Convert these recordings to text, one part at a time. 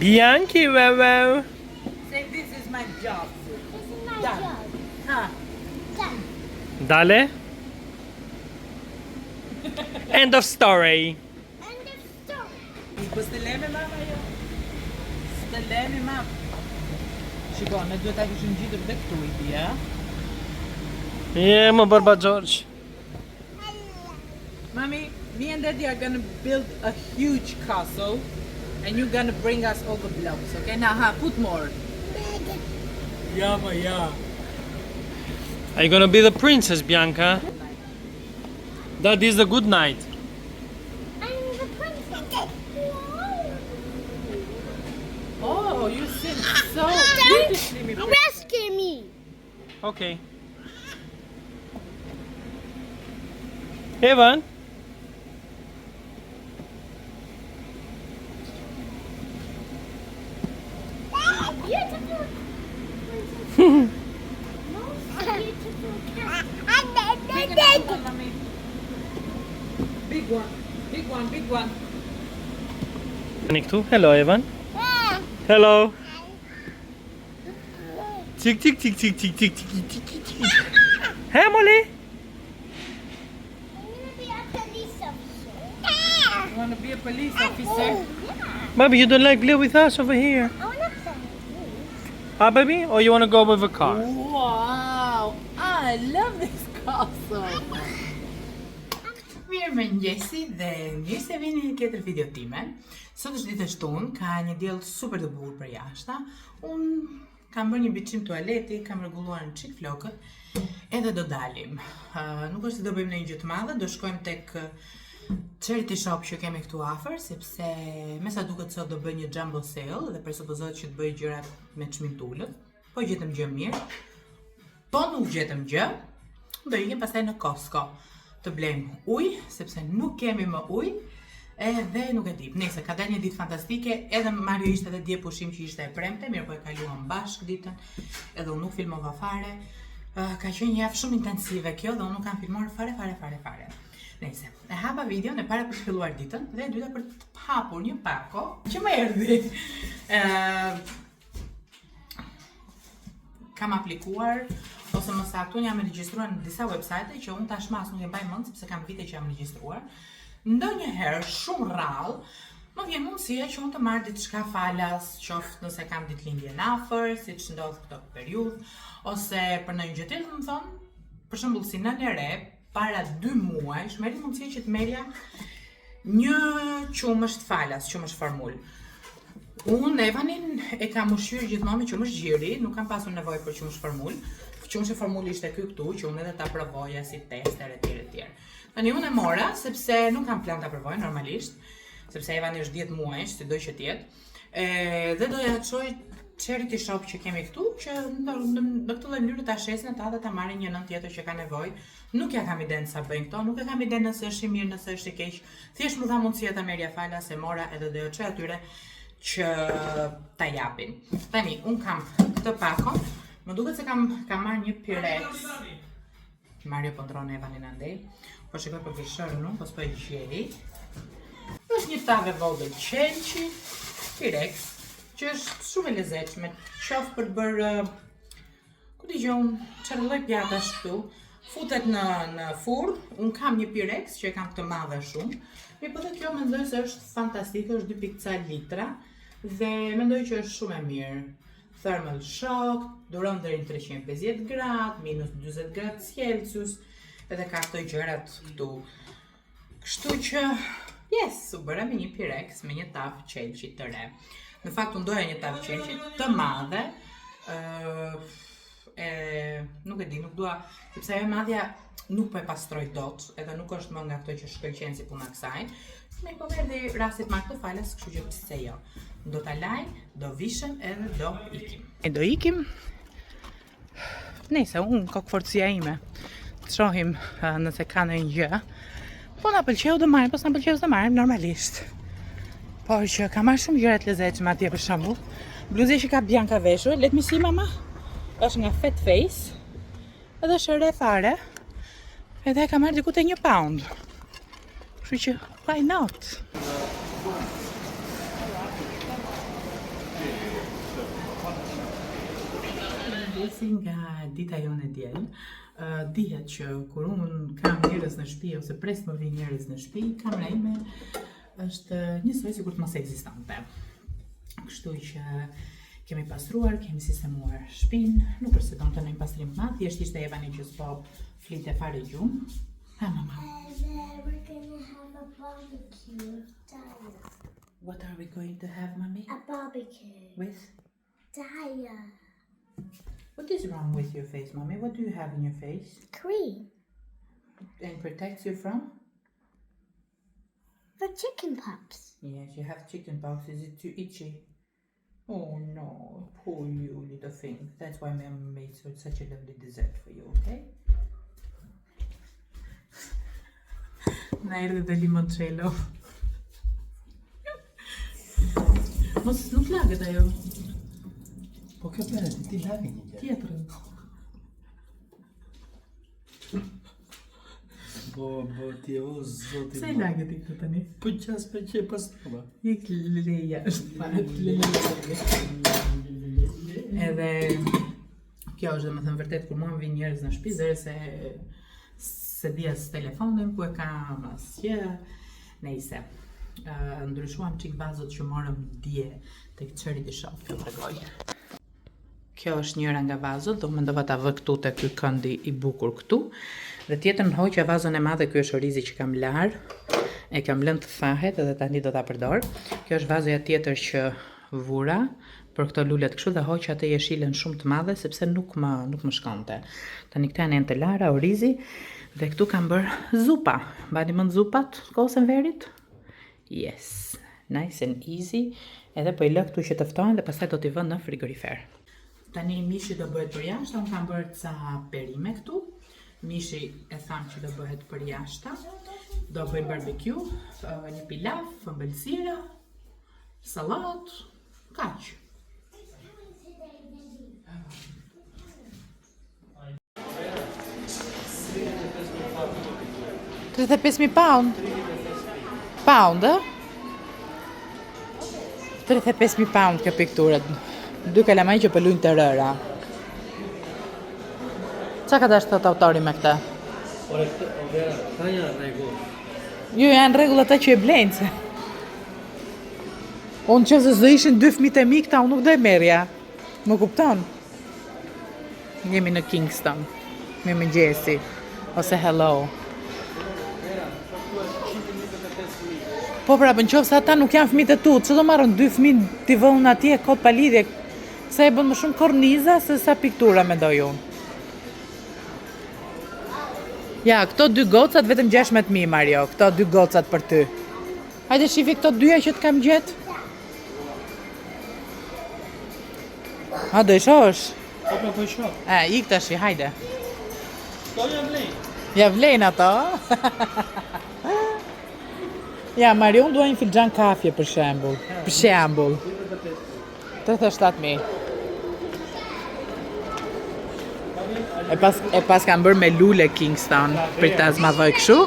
Bianchi, wow. Say this is my job. This is my Done. job. Huh? Done. Dale. End of story. End of story. Po stelemi mama jo. Stelemi mama. Shiko, ne duhet ta kishim gjetur dhe këtu i dia. Yeah, më bërba George. Mommy, me and Daddy are gonna build a huge castle, and you're gonna bring us all the blocks, okay? Now, put more. Yeah, but yeah. Are you gonna be the princess, Bianca? That is a good night. I'm the princess. Oh, you sing so beautifully, me Don't princess. rescue me. Okay. Evan. Beautiful. Most beautiful cat. Mommy. Big one, big one, big one. Këtu. Hello, Evan. Hello. Tik tik tik tik tik tik tik tik tik tik. Hey, Molly. I'm gonna be a police officer. You wanna be a police officer? Yeah. Baby, you don't like play with us over here? I wanna play with Ah, baby? Or you wanna go with a car? Wow, I love this castle. Mirë mëngjesi dhe mirë se vini në tjetër video time. Sot është ditë e shtunë, ka një diell super të bukur për jashta. Unë kam bërë një biçim tualeti, kam rregulluar në çik flokët, edhe do dalim. Nuk është se do bëjmë ndonjë gjë të madhe, do shkojmë tek charity shop që kemi këtu afër, sepse me sa duket sot do bëj një jumbo sale dhe presupozohet që të bëj gjërat me çmintulët. Po gjetëm gjë mirë. Po nuk gjetëm gjë, do ikim pastaj në Costco të blejmë ujë, sepse nuk kemi më ujë, edhe nuk e di. Nëse ka dalë një ditë fantastike, edhe Mario ishte edhe dje pushim që ishte e premte, mirë po e kaluam bashkë ditën, edhe unë nuk filmova fare. Ka qenë një javë shumë intensive kjo dhe unë nuk kam filmuar fare. Nëse, e hapa videon e para për të filluar ditën dhe e dyta për të hapur një pako që më erdhi. Kam aplikuar ose më saktë unë jam regjistruar në disa website që unë tashmë as nuk e mbaj mend sepse kam vite që jam regjistruar. Ndonjëherë shumë rrallë më vjen mundësia që unë të marr diçka falas, qoftë nëse kam ditëlindjen afër, siç ndodh këtë periudhë, ose për ndonjë gjë tjetër, më thon, për shembull si nënë e re, para 2 muajsh merri mundësi që të merrja një qumësht falas, qumësht formul. Unë Evanin e kam ushqyer gjithmonë me qumësht gjiri, nuk kam pasur nevojë për qumësht formul. Qumësht formul ishte ky këtu, që unë edhe ta provoja si tester etj. Tani unë e mora sepse nuk kam plan ta provoj normalisht, sepse Evani është 10 muajsh, si do që të jetë. Dhe doja të çoj charity shop që kemi këtu, që në këtë lloj mënyre ta shesin ata dhe ta marrin një nën tjetër që ka nevojë. Nuk ja kam idenë sa bëjnë këto, nuk e kam idenë nëse është i mirë, nëse është i keq. Thjesht më dha mundësia ta merrja falas, e mora edhe do çoj atyre që ta japin. Tani un kam këtë pakon, më duket se kam marrë një Pyrex. Mario po ndron Evanin andej. Po shikoj për vishërën unë, po s'po e gjej. Është një tavë vogël qelçi, Pyrex, që është shumë e lezetshme, qoftë për të bërë, ku digjon, çfarë lloj pjatash këtu. Futet në furrë, un kam një Pyrex që e kam të madhe shumë. Po dhe kjo mendoj se është fantastike, është 2.4 litra dhe mendoj që është shumë e mirë. Thermal shock, duron deri në 350 gradë, minus 40 gradë Celsius, edhe ka këto gjërat këtu. Kështu që, yes, u bëra me një Pyrex, me një tavë qelçi të re. Në fakt unë doja një tavë qelçi të madhe, nuk e di, nuk dua, sepse ajo madhja nuk po e pastroj dot, edhe nuk është më nga këto që shkëlqen si puna kësaj. Me po verdi rastit marrë këtë falas, kështu që pse jo. Do ta laj, do vishem edhe do ikim. E do ikim. Nëse unë kokforcia ime. Të shohim nëse ka ndonjë gjë. Po na pëlqeu do marrim, po s'na pëlqeu do marrim normalisht. Por që ka marrë shumë gjëra të lezetshme atje për shembull. Bluzë që ka Bianca veshur, let me see mama. Është nga Fat Face. Edhe është re fare. Edhe ka marrë diku te 1 pound. Kështu që why not? pjesë nga dita jone diel. Dihet që kur unë kam njerëz në shtëpi ose pres më vinë njerëz në shtëpi, kamera ime është njësoj sikur të mos ekzistonte. Kështu që kemi pastruar, kemi sistemuar shtëpinë, nuk është se do të ndonjë pastrim të madh, thjesht ishte Evani që s'po flite fare gjumë. Ha mama. And we're gonna have a barbecue with Daya. What are we going to have, mommy? A barbecue. With? Daya. What is wrong with your face, mommy? What do you have in your face? Cream. And protects you from? For chicken pox. Yes, you have chicken pox. Is it too itchy? Oh no, poor you, little thing. That's why Mama made such a lovely dessert for you, okay? Na erdhi dhe limoncello. Mos nuk laget ajo. Po kjo bëhet, ti lagë një gjë. Tjetrën. Po ti o zoti. Pse laget i këtë tani? Po qas për që pas toba. Ik leja është fare Edhe kjo është domethënë vërtet kur mua më vin njerëz në shtëpi zëre se di as telefonin ku e kam asgjë. Nejse. Ndryshuam çik vazot që morëm dje tek çeri i shoh, kjo tregoj. Kjo është njëra nga vazot, do mendova ta vë këtu te ky këndi i bukur këtu. Dhe tjetër në hoqja vazon e madhe, ky është orizi që kam lar. E kam lënë të thahet edhe tani do ta përdor. Kjo është vazoja tjetër që vura për këto lulet kështu dhe hoqja atë jeshilën shumë të madhe sepse nuk më shkonte. Tani këta janë të lara, orizi dhe këtu kam bërë zupa. Mbani mend zupat kohën verit? Yes, nice and easy. Edhe po I lë këtu që të ftohen dhe pastaj do t'i vë në frigorifer. Tani mishi do bëhet për jashtë, unë kam bërë ca perime këtu. Mishi e tham që do bëhet për jashta. Do bëjmë barbecue, një pilaf, ëmbëlsira, sallat, kaq. £35,000 pound, ë? £35,000 kjo pikturët. 2 kalamaj që pëllujnë të rëra. Qa ka dash thot autori me këta? Ore, Vera, ka janë rregull. Jo, janë rregull ata që e blejnë se. Unë që se zë ishin 2 fëmijët e mi këta, unë nuk dhe merja. Më kupton? Jemi në Kingston. Me mëngjesi. Ose hello. Po pra, në qofë se ata nuk janë fëmijët e tu, që do marrën 2 fëmijë t'i vëllën atje kot pa lidhje, sa e bën më shumë korniza se sa piktura mendoj unë. Ja, këto 2 gocat vetëm 16,000 Mario, këto 2 gocat për ty. Hajde shifi këto 2 që të kam gjetë. A, do I shosh? Po po shoh. Ik tash, hajde. Këto janë vlejnë. Ja vlejnë ato. Ja, Mario, unë dua një filxhan kafje për shembull. Për shembull. 37,000. E pas kam bërë me lule Kingston për ta zmadhoj kështu.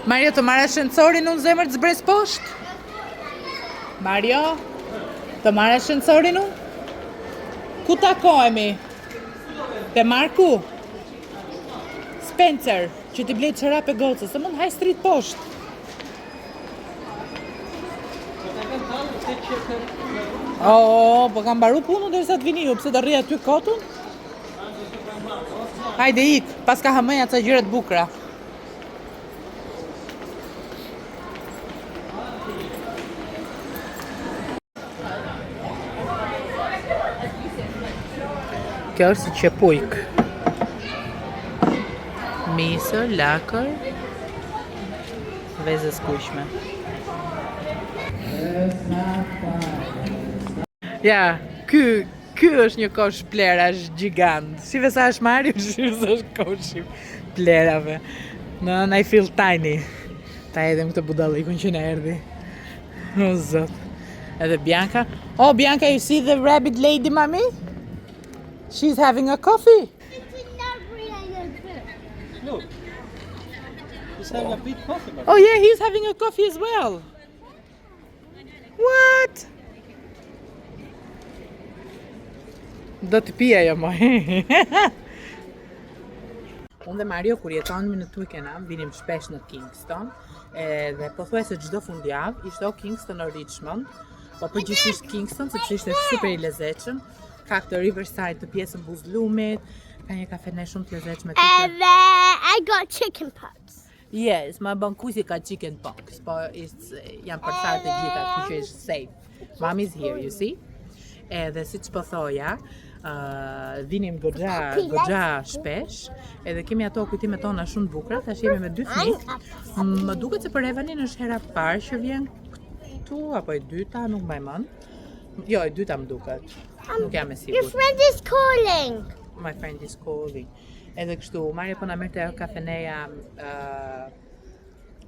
Mario, të marrë ashensorin unë zemër të zbres poshtë? Mario, të marrë ashensorin unë? Ku takohemi? Te Marku? Spencer, që t'i blejt qërape gocës, se mund High Street poshtë. Po kam baru punën derisa të vini ju, pse të rri aty kotun? Hajde ik, pas ka hëmëja ca gjërat bukra. Kjo është si qepujk. Misër, lakër, vezë skuqme. Ja, ky është një kosh plerash gjigant. Shive sa është Mario, shive sa është koshi plerave. I feel tiny. Ta edhem këtë budallikun që në erdi. O zot. Edhe Bianca. Oh, Bianca, you see the rabbit lady, mommy? She's having a coffee. Look. He's having a big coffee. Oh yeah, he's having a coffee as well. What? Do të pija jo moj. Unë dhe Mario kur jetonim në Twickenham, vinim shpesh në Kingston, dhe pothuajse çdo fundjavë ishte o Kingston o Richmond, po përgjithsisht Kingston sepse ishte super i lezetshëm. Ka këtë Riverside të pjesën Buzëllumit, ka një kafene shumë të lezetshme. I got chicken pox. Yes, ma bën kusi ka chicken pox, po janë përthar të gjitha, kështu që është safe. Mommy's here, you see? Edhe siç po thoja, vinim goxha shpesh, edhe kemi ato kujtimet tona shumë të bukura, tash jemi me 2 fëmijë. Më duket se për Evanin është hera parë që vjen këtu apo e dyta, nuk mbaj mend. Jo, e dyta më duket. Nuk jam e Your sigurt. friend is calling. My friend is calling. Edhe kështu, Mario po na merrte kafeneja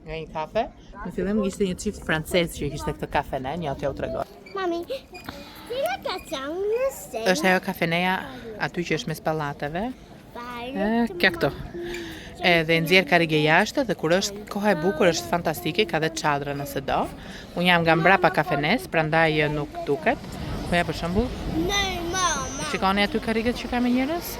nga një kafe. Në fillim ishte një çift francez që kishte këtë kafene, një atë u tregoj. Mommy, do you like that song you sing? Është ajo kafeneja aty që është mes pallateve. Bye. Kja këto. Edhe nxjerr karrige jashtë dhe kur është koha e bukur është fantastike, ka dhe çadra nëse do. Unë jam nga mbrapa kafenes, prandaj nuk duket. Po ja për shembull, No, Mom. shikoni aty karriget që ka me njerëz?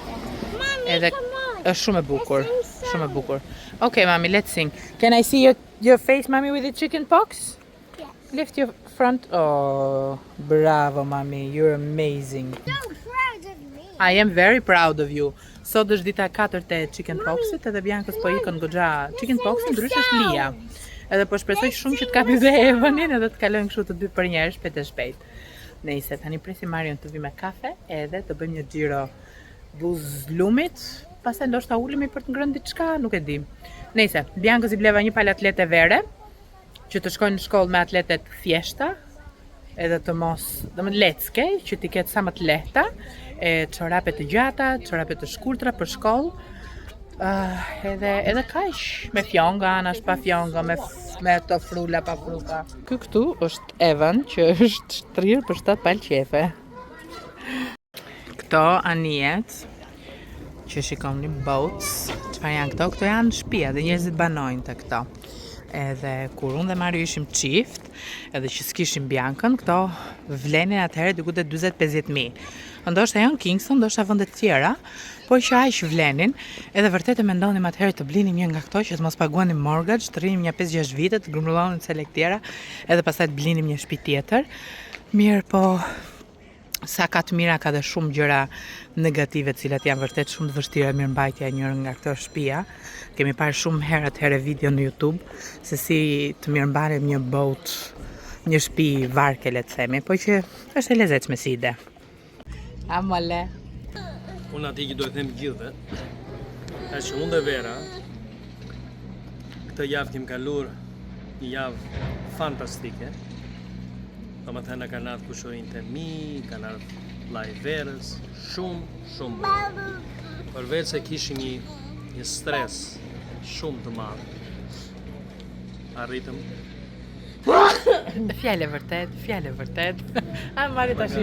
Mommy, Edhe come on. është shumë e bukur, I think so. shumë e bukur. Okay, mommy, let's sing. Can I see your face, mommy, with the chicken pox? Yes. Lift your front. Oh, bravo, mommy. You're amazing. So proud of me. I am very proud of you. Sot është dita 4 e chicken poxit edhe Biankës po ikën goxha chicken poxit, ndryshe është Lia. Edhe po shpresoj shumë që të kapi dhe Evanin edhe të kalojnë kështu të dy për njerë shpejt e shpejt. Nejse, tani presim Marion të vi me kafe edhe të bëjmë një xhiro Buzëllumit, pastaj ndoshta ulemi për të ngrënë diçka, nuk e di. Nejse, Biankës i bleva një palë atlete vere që të shkojnë në shkollë me atletet thjeshta edhe të mos, domethënë lecke, që t'i ketë sa më të lehta, çorape të gjata, çorape të shkurtra për shkollë. Edhe kaq, me fjonga, anash pa fjonga, me ato frula pa fruta. Ky këtu është Evan, që është shtrirë për 7 palë qefe. Këto anijet, që shikoni boats, çfarë janë këto? Këto janë shtëpia dhe njerëzit banojnë të këto. Edhe kur unë dhe Mario ishim qift, edhe që s'kishim Biankën, këto vlenin atëherë diku te 40-50.000. Ndoshta janë Kingston, ndoshta vende të tjera, po që aq vlenin, edhe vërtet e mendonim atëherë të blinim një nga këto që të mos paguanim mortgage, të rrinim një 5-6 vite, të grumbullonim selek tjera, edhe pastaj të blinim një shtëpi tjetër. Mirë, po sa ka të mira ka dhe shumë gjëra negative të cilat janë vërtet shumë të vështira mirëmbajtja e njërë nga këto shtëpia. Kemi parë shumë herët video në YouTube se si të mirëmbanim një boat, një shtëpi varke le të themi, po që është e lezetshme si ide. Amale. Unë ati që do e them gjithve, është që unë dhe Vera, këtë javë kem kalur një javë fantastike. Do më thënë kanë ardhur kushurin të mi, kanë ardhur vllai Verës, shumë bukur. Përveç se kishim një stres shumë të madh. Arritëm. Fjale vërtet. A Mari tash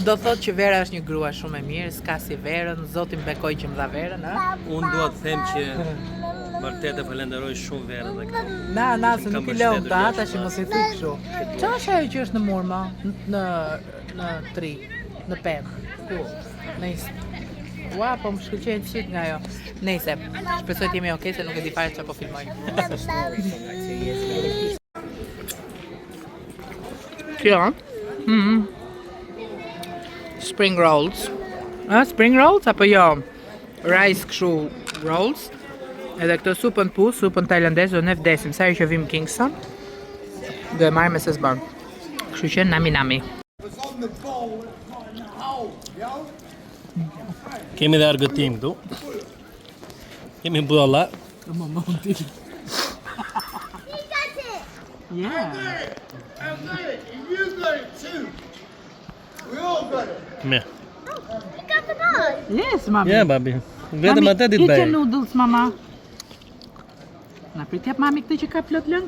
do thotë që Vera është një grua shumë e mirë, s'ka si Verën, Zoti mbekoj që më dha Verën, a? Unë dua të them që vërtet e falenderoj shumë Verën dhe këtë. Na, se nuk i lëm ta, tash mos i thuj kështu. Çfarë është ajo që është në mur, ma? Në tri, në pemë. Ku? Nëjse. Ua, po më shkëlqen shit nga ajo. Nëjse, shpresoj të jemi okay se nuk e di fare çfarë po filmoj. Kjo? Spring rolls. Spring rolls apo jo? Rice kështu rolls. Edhe këtë supën supën tajlandeze, ne vdesim, sa herë që vim Kingston, do e marrim me se s'bën. Kështu që nami. Kemi dhe argëtim këtu. Kemi budalla. Yeah. You got it too. We all got it. Me. You got the ball. Yes, mami. Ja, babi. Vetëm atë ditë bëj. Kitchen noodles, mama. Na prit jap mami këtë që ka plot lëng.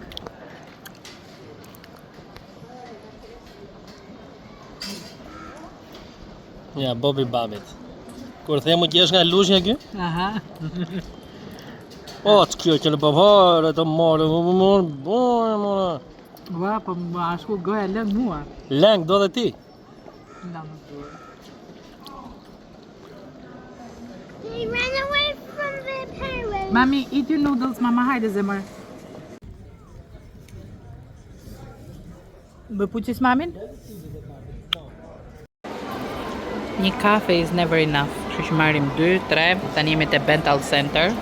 Ja, Bobi babit. Kur themu që është nga lushnja ky? Aha. O, t'kjo që në pëpare të marë, Ua, po më ashtu goja lëng mua. Lëng, do dhe ti. Na më duhet. They ran away from their parents. Mami, eat your noodles, mama, hajde zemër. Bë puqis mamin? Një kafe is never enough. Kështu që marrim 2, 3, tani jemi te Bental Center.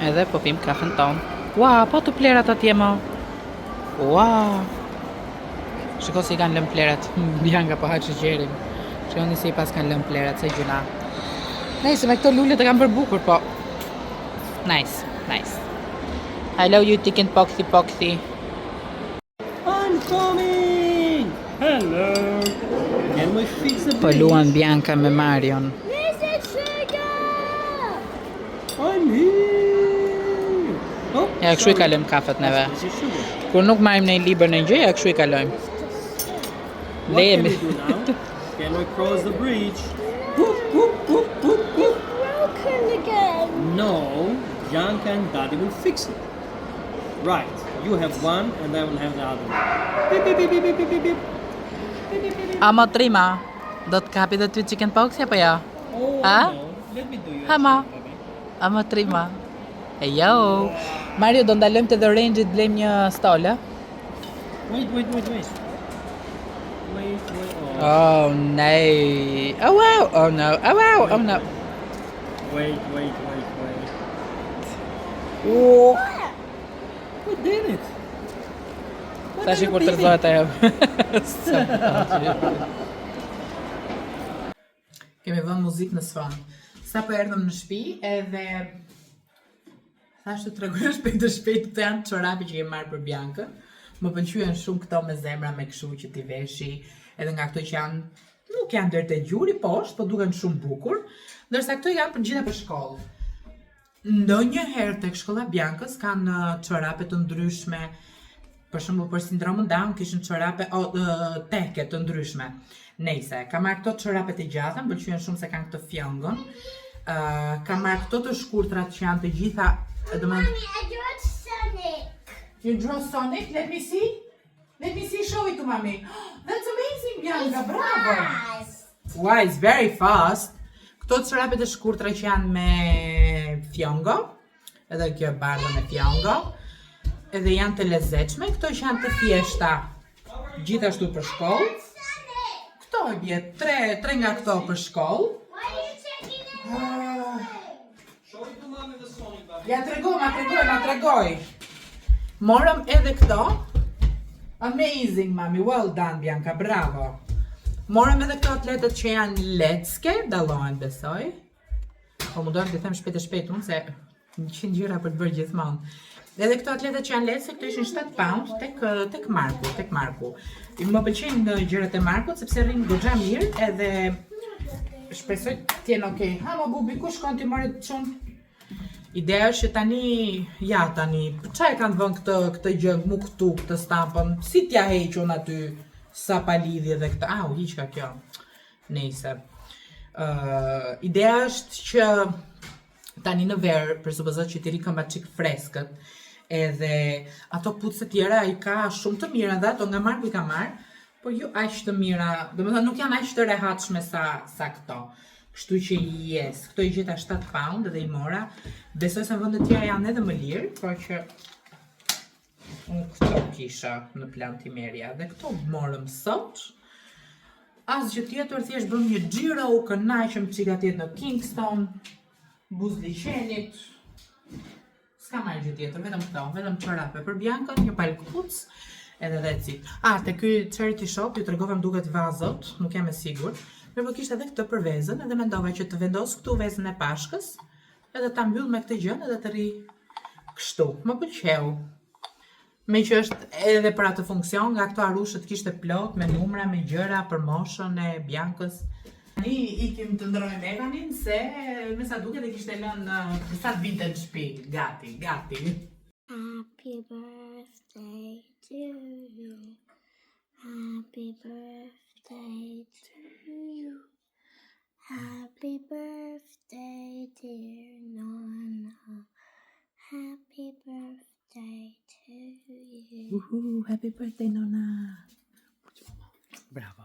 Edhe po pim kafen ton. Ua, po të plerat atje mo. Ua. Shiko si kanë lënë plerat. Bianca po haqë gjerin. Shikoni si pas kanë lënë plerat, se gjuna. Nice, me këto lullet e kam bërë bukur, po. Nice, nice. Hello you chicken poxy poxy. I'm coming! Hello! Can we fix the Po luan Bianca me Marion. Mr. Sugar! I'm here! Oh, Ja, kështu i kalojmë kafet neve. Kur nuk marrim në libër në gjë, ja kështu i kalojmë. What can we do now? Can we cross the bridge? Whoop, whoop, whoop, whoop, whoop. Broken again. No, Bianca and Daddy will fix it. Right, you have one and I will have the other one. Beep, beep, beep, beep, beep, beep, beep. Beep, beep, beep, beep. Amo trima, do të kapi dhe ty chicken pox apo jo? Oh, Ha? no. Let me do you Hama. a baby. Amo trima. E jo. Mario, do ndalojmë te The Range të blejmë një stol, ë? Wait. Wait. Oh. Oh no. Oh wow. Oh no. Oh wow. Oh no. Wait. Oh. We did it. Tash kur të rëzohet ajo. Kemi vënë muzikë në sfond. Sa po erdhëm në shtëpi edhe thash të tregoj shpejt të janë çorapi që kemi marrë për Bianca. Më pëlqyen shumë këto me zemra me kështu që ti veshi, edhe nga këto që janë nuk janë deri te gjuri poshtë, po duken shumë bukur, ndërsa këto janë për gjitha për shkollë. Ndonjëherë tek shkolla Biancës kanë çorape të ndryshme. Për shembull për sindromën Down kishin çorape teke të ndryshme. Nejse, kam marrë këto çorape të gjata, më pëlqyen shumë se kanë këtë fjongon. Kam marrë këto të shkurtrat që janë të gjitha, Mommy, I drew Sonic. You draw Sonic? Let me see, show it to mommy. That's amazing, Bianca, bravo! Wow, it's very fast. Këto çorape të shkurtra që janë me fjongo, edhe kjo bardha me fjongo, edhe janë të lezetshme, këto që janë të thjeshta, gjithashtu për shkollë. Këto e bje, tre nga këto për shkollë. Why are you taking it? Show it to mommy the Sonic baby. Ja tregoj. Morëm edhe këto. Amazing, mami, well done, Bianca, bravo. Morëm edhe këto atletët që janë lecke, dallohen besoj. Po më duhet të them shpejt unë se 100 gjëra për të bërë gjithmonë. Edhe këto atletët që janë lecke, këto ishin 7 pound tek Marku. Më pëlqejnë gjërat e Markut sepse rrin goxha mirë edhe shpresoj të jenë okay. Ha, më bubi, ku shkon ti more çun? Ideja është që tani, çfarë kanë vënë këtë gjë mu këtu, këtë stampën, si t'ja hequn aty, sa pa lidhje dhe këtë, u hiqka kjo, nejse. Ideja është që tani në verë, presupozot që t'i ri këmba qik freskët, edhe ato putëse tjera i ka shumë të mira dhe ato nga Marku i ka marrë, por jo aq të mira, domethënë nuk janë aq të rehatshme sa këto. Kështu që yes, këto i gjeta 7 pound dhe i mora. Besoj se në vende tjera janë edhe më lirë, por që unë këto kisha në plan t'i merja. Dhe këto morëm sot. Asgjë tjetër, thjesht bëm një xhiro, u kënaqëm çika tjetër në Kingston, Buzliqenit. S'ka marrë gjë tjetër, vetëm çorape për Bianca, një palë kpuc, edhe that's it. Te ky charity shop ju tregova më duket vazot, nuk jam e sigurt. Mirë, po kishte edhe këtë për vezën, edhe mendova që të vendos këtu vezën e pashkës, edhe ta mbyll me këtë gjën edhe të ri kështu. Më pëlqeu. Me që është edhe për atë funksion, nga këto arushët kishte plot me numra, me gjëra për moshën e Biancës. Tani ikim të ndrojmë Evanin se me sa duket e kishte lënë sa të vinte në shtëpi, gati. Happy birthday to you. Happy birthday to you. Happy birthday, dear Nonna. Happy birthday to you. Happy birthday, Nonna. Bravo.